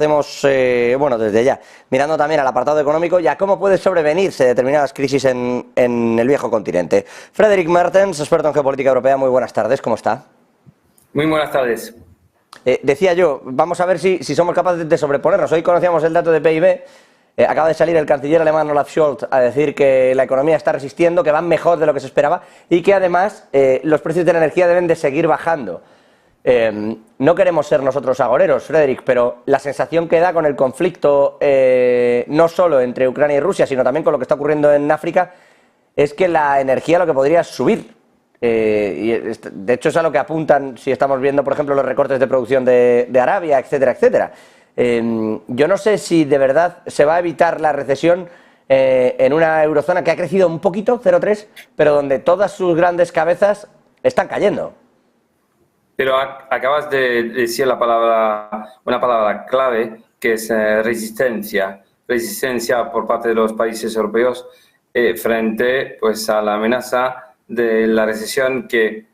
Hacemos, bueno, desde ya, mirando también al apartado económico y a cómo pueden sobrevenirse determinadas crisis en el viejo continente. Frederick Mertens, experto en geopolítica europea, muy buenas tardes, ¿cómo está? Muy buenas tardes. Decía yo, vamos a ver si somos capaces de sobreponernos. Hoy conocíamos el dato de PIB, acaba de salir el canciller alemán Olaf Scholz a decir que la economía está resistiendo, que van mejor de lo que se esperaba y que además los precios de la energía deben de seguir bajando. No queremos ser nosotros agoreros, Frederick, pero la sensación que da con el conflicto, no solo entre Ucrania y Rusia, sino también con lo que está ocurriendo en África, es que la energía lo que podría es subir. Y de hecho es a lo que apuntan si estamos viendo, por ejemplo, los recortes de producción de Arabia, etcétera, etcétera. Yo no sé si de verdad se va a evitar la recesión en una eurozona que ha crecido un poquito, 0,3, pero donde todas sus grandes cabezas están cayendo. Pero acabas de decir una palabra clave, que es resistencia. Resistencia por parte de los países europeos frente pues, a la amenaza de la recesión que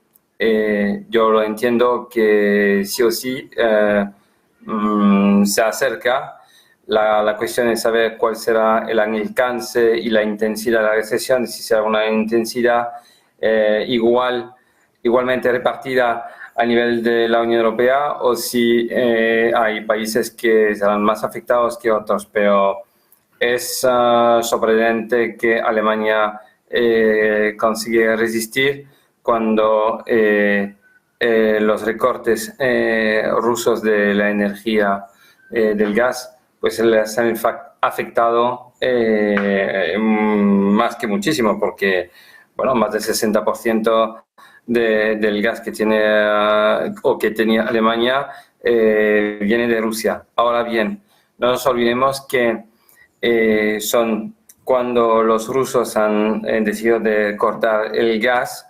yo lo entiendo que sí o sí se acerca. La cuestión es saber cuál será el alcance y la intensidad de la recesión, si será una intensidad igualmente repartida a nivel de la Unión Europea o si hay países que serán más afectados que otros, pero es sorprendente que Alemania consigue resistir cuando los recortes rusos de la energía del gas pues les han afectado más que muchísimo, porque bueno, más del 60% del gas que tiene o que tenía Alemania viene de Rusia. Ahora bien, no nos olvidemos que cuando los rusos han decidido de cortar el gas,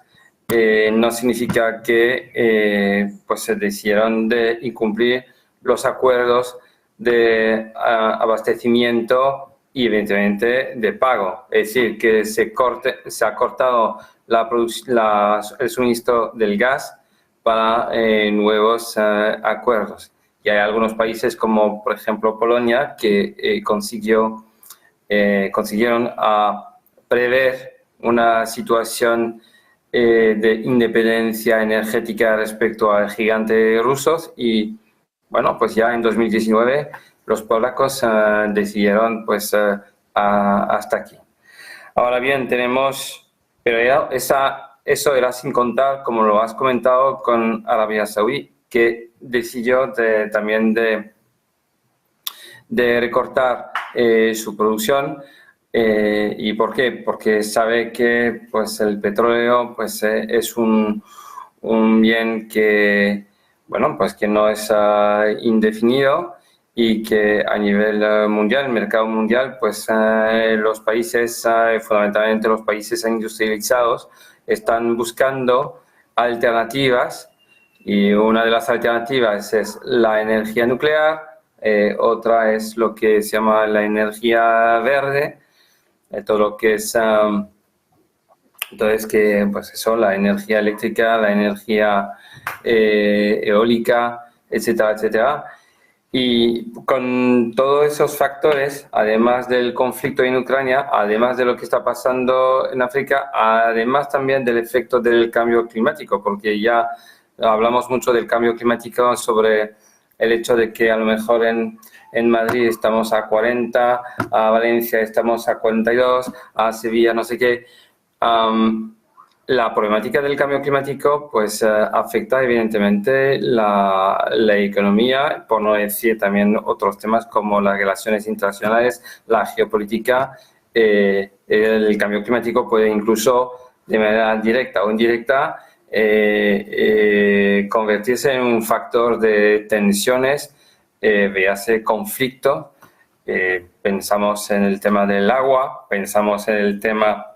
no significa que pues se decidieron de incumplir los acuerdos de abastecimiento y evidentemente de pago. Es decir, que se ha cortado el suministro del gas para nuevos acuerdos. Y hay algunos países como por ejemplo Polonia que consiguieron prever una situación de independencia energética respecto al gigante rusos y bueno, pues ya en 2019 los polacos decidieron pues hasta aquí. Ahora bien, pero eso era sin contar, como lo has comentado, con Arabia Saudí, que decidió también de recortar su producción. ¿Y por qué? Porque sabe que pues, el petróleo pues, es un bien que, bueno, pues, que no es indefinido y que a nivel mundial, el mercado mundial, pues los países, fundamentalmente los países industrializados, están buscando alternativas y una de las alternativas es la energía nuclear, otra es lo que se llama la energía verde, todo lo que es entonces que pues eso, la energía eléctrica, la energía eólica, etcétera, etcétera. Y con todos esos factores, además del conflicto en Ucrania, además de lo que está pasando en África, además también del efecto del cambio climático, porque ya hablamos mucho del cambio climático sobre el hecho de que a lo mejor en Madrid estamos a 40, a Valencia estamos a 42, a Sevilla no sé qué. La problemática del cambio climático pues afecta evidentemente la economía, por no decir también otros temas como las relaciones internacionales, la geopolítica. El cambio climático puede incluso de manera directa o indirecta convertirse en un factor de tensiones, véase conflicto. Pensamos en el tema del agua, pensamos en el tema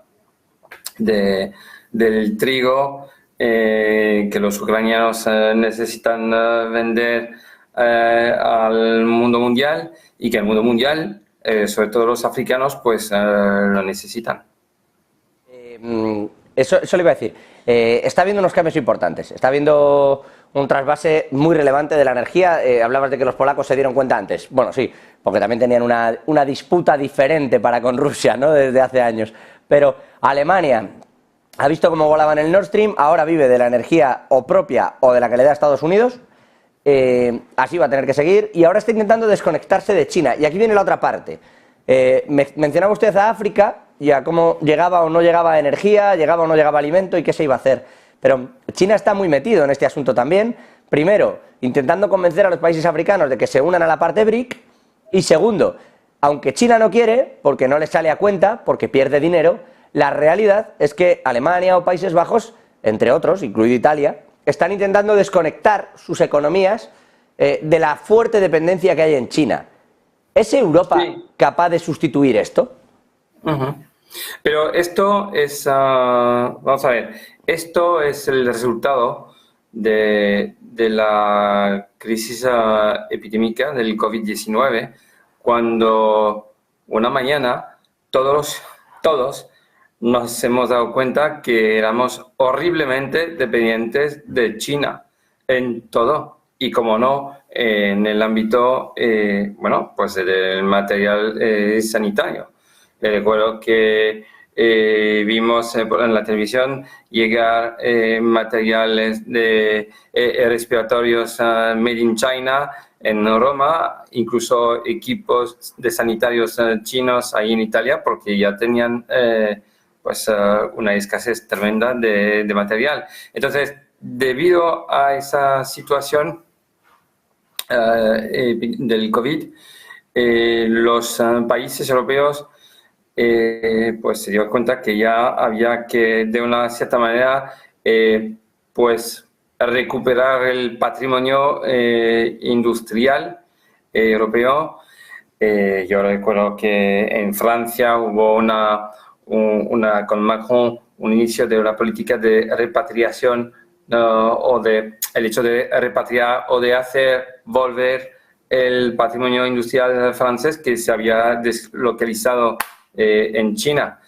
del trigo que los ucranianos necesitan vender al mundo mundial y que el mundo mundial, sobre todo los africanos, pues lo necesitan. Eso le iba a decir. Está habiendo unos cambios importantes. Está habiendo un trasvase muy relevante de la energía. Hablabas de que los polacos se dieron cuenta antes. Bueno, sí, porque también tenían una disputa diferente para con Rusia, ¿no? Desde hace años. Pero Alemania ha visto cómo volaban el Nord Stream, ahora vive de la energía o propia o de la que le da Estados Unidos. Así va a tener que seguir y ahora está intentando desconectarse de China. Y aquí viene la otra parte. Mencionaba usted a África y a cómo llegaba o no llegaba energía, llegaba o no llegaba alimento y qué se iba a hacer. Pero China está muy metido en este asunto también. Primero, intentando convencer a los países africanos de que se unan a la parte BRIC. Y segundo, aunque China no quiere, porque no le sale a cuenta, porque pierde dinero, la realidad es que Alemania o Países Bajos, entre otros, incluido Italia, están intentando desconectar sus economías de la fuerte dependencia que hay en China. ¿Es Europa capaz de sustituir esto? Pero esto es, vamos a ver, esto es el resultado de la crisis epidémica del COVID-19, cuando una mañana todos nos hemos dado cuenta que éramos horriblemente dependientes de China en todo. Y como no, en el ámbito, bueno, pues del material sanitario. Recuerdo que vimos en la televisión llegar materiales de respiratorios made in China en Roma, incluso equipos de sanitarios chinos ahí en Italia, porque ya tenían pues una escasez tremenda de material. Entonces, debido a esa situación del COVID, los países europeos pues se dio cuenta que ya había que, de una cierta manera, pues recuperar el patrimonio industrial europeo. Yo recuerdo que en Francia hubo con Macron un inicio de una política de repatriación o de el hecho de repatriar o de hacer volver el patrimonio industrial francés que se había deslocalizado en China,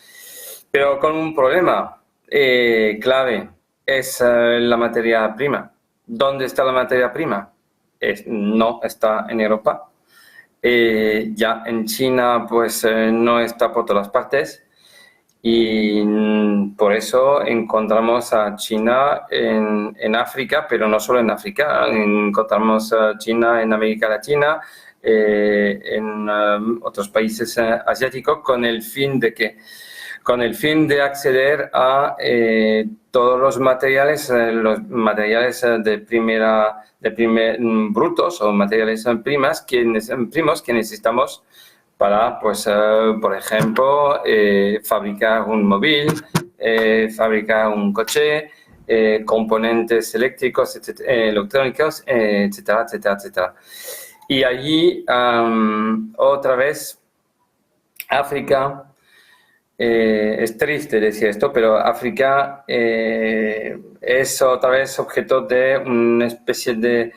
pero con un problema clave, es la materia prima. ¿Dónde está la materia prima? No está en Europa. Ya en China pues no está por todas partes y por eso encontramos a China en África, pero no solo en África, encontramos a China en América Latina, en otros países asiáticos, con el fin de acceder a todos los materiales brutos o materiales primos que necesitamos para, pues, por ejemplo, fabricar un móvil, fabricar un coche, componentes eléctricos, electrónicos, etcétera, etcétera, etcétera. Y allí, otra vez, África, es triste decir esto, pero África es otra vez objeto de una especie de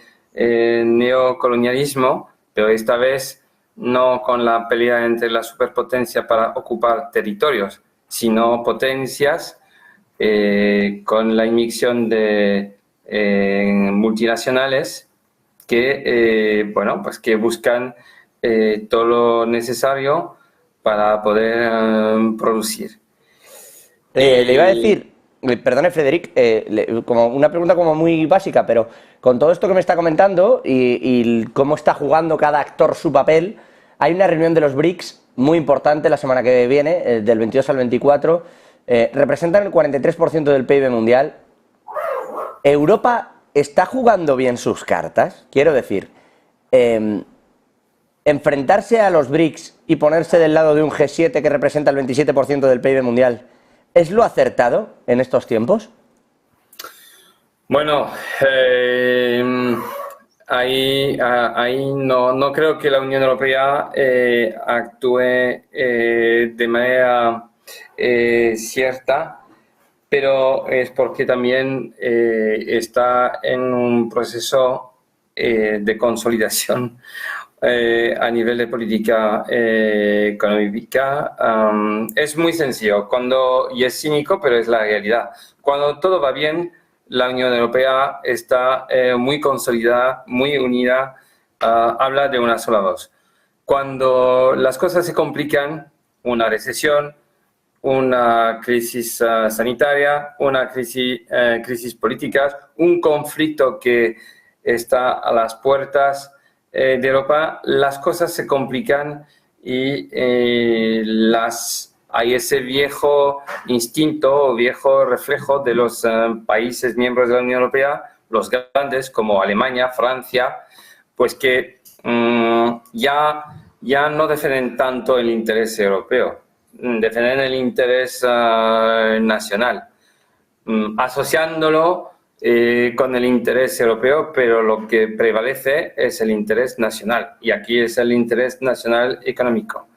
neocolonialismo, pero esta vez no con la pelea entre las superpotencias para ocupar territorios, sino potencias con la inmixción de multinacionales que, bueno, pues que buscan todo lo necesario para poder producir. Le iba a decir, perdone Frederic, como una pregunta como muy básica, pero con todo esto que me está comentando y cómo está jugando cada actor su papel, hay una reunión de los BRICS muy importante la semana que viene, del 22 al 24, representan el 43% del PIB mundial. ¿Europa está jugando bien sus cartas? Quiero decir, enfrentarse a los BRICS y ponerse del lado de un G7 que representa el 27% del PIB mundial, ¿es lo acertado en estos tiempos? Bueno, ahí no creo que la Unión Europea actúe de manera cierta, pero es porque también está en un proceso de consolidación a nivel de política económica. Es muy sencillo y es cínico, pero es la realidad. Cuando todo va bien, la Unión Europea está muy consolidada, muy unida, habla de una sola voz. Cuando las cosas se complican, una recesión, una crisis sanitaria, una crisis política, un conflicto que está a las puertas de Europa, las cosas se complican y hay ese viejo instinto o viejo reflejo de los países miembros de la Unión Europea, los grandes como Alemania, Francia, pues que ya no defienden tanto el interés europeo, defienden el interés nacional, asociándolo con el interés europeo, pero lo que prevalece es el interés nacional, y aquí es el interés nacional económico.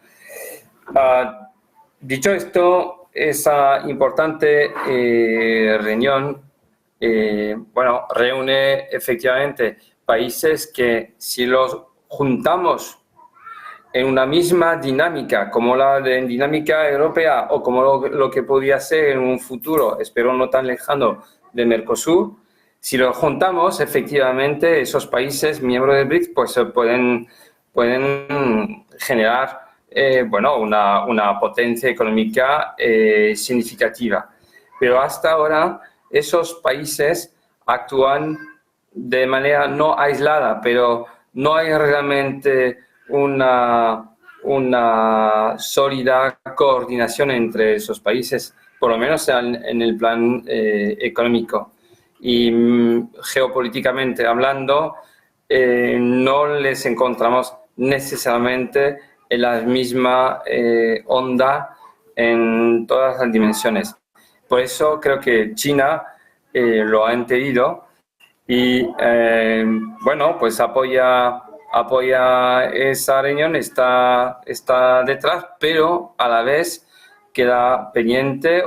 Dicho esto, esa importante reunión reúne efectivamente países que, si los juntamos en una misma dinámica, como la dinámica europea o como lo que podría ser en un futuro, espero no tan lejano, de Mercosur, si los juntamos, efectivamente, esos países miembros del BRICS pues, pueden generar una potencia económica significativa. Pero hasta ahora esos países actúan de manera no aislada, pero no hay realmente una sólida coordinación entre esos países, por lo menos en el plan económico. Y geopolíticamente hablando, no les encontramos necesariamente en la misma onda en todas las dimensiones. Por eso creo que China lo ha entendido y pues apoya esa reunión, está detrás, pero a la vez queda pendiente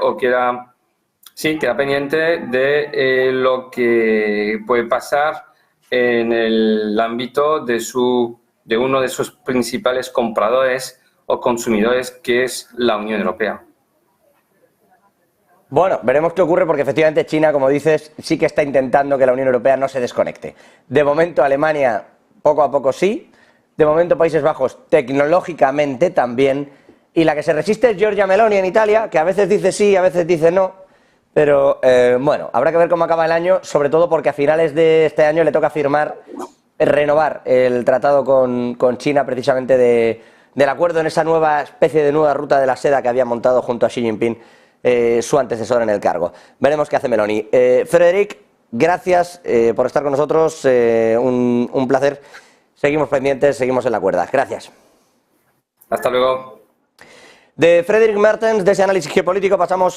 de lo que puede pasar en el ámbito de uno de sus principales compradores o consumidores, que es la Unión Europea. Bueno, veremos qué ocurre, porque efectivamente China, como dices, sí que está intentando que la Unión Europea no se desconecte. De momento Alemania poco a poco sí, de momento Países Bajos tecnológicamente también, y la que se resiste es Giorgia Meloni en Italia, que a veces dice sí, a veces dice no, pero habrá que ver cómo acaba el año, sobre todo porque a finales de este año le toca renovar el tratado con China, precisamente del acuerdo en esa nueva especie de nueva ruta de la seda que había montado junto a Xi Jinping, su antecesor en el cargo. Veremos qué hace Meloni. Frédéric, gracias por estar con nosotros, un placer. Seguimos pendientes, seguimos en la cuerda. Gracias. Hasta luego. De Frédéric Mertens, de ese análisis geopolítico, pasamos